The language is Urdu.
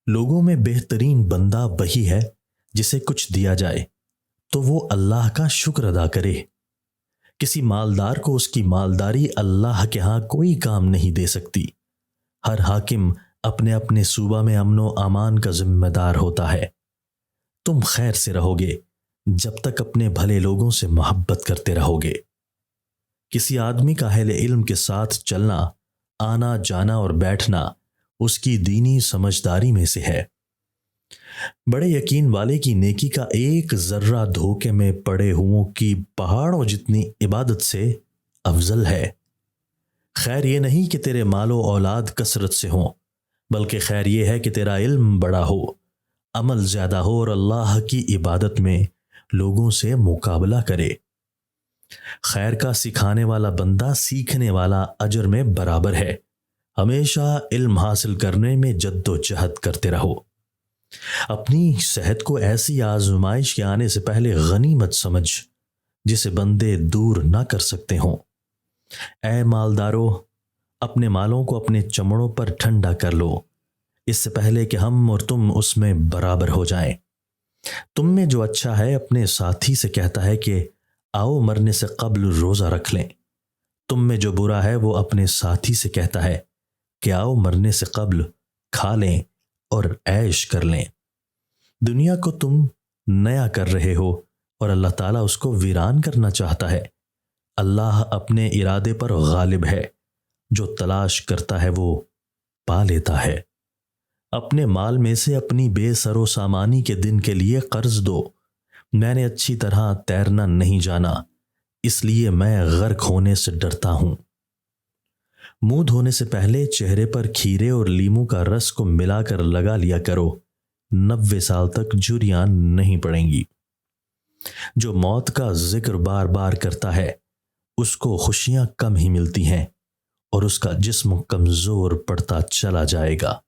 لوگوں میں بہترین بندہ وہی ہے جسے کچھ دیا جائے تو وہ اللہ کا شکر ادا کرے۔ کسی مالدار کو اس کی مالداری اللہ کے ہاں کوئی کام نہیں دے سکتی۔ ہر حاکم اپنے اپنے صوبہ میں امن و امان کا ذمہ دار ہوتا ہے۔ تم خیر سے رہو گے جب تک اپنے بھلے لوگوں سے محبت کرتے رہو گے۔ کسی آدمی کا اہل علم کے ساتھ چلنا، آنا جانا اور بیٹھنا اس کی دینی سمجھداری میں سے ہے۔ بڑے یقین والے کی نیکی کا ایک ذرہ دھوکے میں پڑے ہوں کی پہاڑوں جتنی عبادت سے افضل ہے۔ خیر یہ نہیں کہ تیرے مال و اولاد کثرت سے ہوں، بلکہ خیر یہ ہے کہ تیرا علم بڑا ہو، عمل زیادہ ہو اور اللہ کی عبادت میں لوگوں سے مقابلہ کرے۔ خیر کا سکھانے والا بندہ سیکھنے والا اجر میں برابر ہے۔ ہمیشہ علم حاصل کرنے میں جد و جہد کرتے رہو۔ اپنی صحت کو ایسی آزمائش کے آنے سے پہلے غنیمت سمجھ جسے بندے دور نہ کر سکتے ہوں۔ اے مالدارو، اپنے مالوں کو اپنے چمڑوں پر ٹھنڈا کر لو اس سے پہلے کہ ہم اور تم اس میں برابر ہو جائیں۔ تم میں جو اچھا ہے اپنے ساتھی سے کہتا ہے کہ آؤ مرنے سے قبل روزہ رکھ لیں۔ تم میں جو برا ہے وہ اپنے ساتھی سے کہتا ہے کہ آؤ مرنے سے قبل کھا لیں اور عیش کر لیں۔ دنیا کو تم نیا کر رہے ہو اور اللہ تعالیٰ اس کو ویران کرنا چاہتا ہے۔ اللہ اپنے ارادے پر غالب ہے، جو تلاش کرتا ہے وہ پا لیتا ہے۔ اپنے مال میں سے اپنی بے سر و سامانی کے دن کے لیے قرض دو۔ میں نے اچھی طرح تیرنا نہیں جانا، اس لیے میں غرق ہونے سے ڈرتا ہوں۔ منہ دھونے سے پہلے چہرے پر کھیرے اور لیموں کا رس کو ملا کر لگا لیا کرو، 90 سال تک جھریاں نہیں پڑیں گی۔ جو موت کا ذکر بار بار کرتا ہے اس کو خوشیاں کم ہی ملتی ہیں اور اس کا جسم کمزور پڑتا چلا جائے گا۔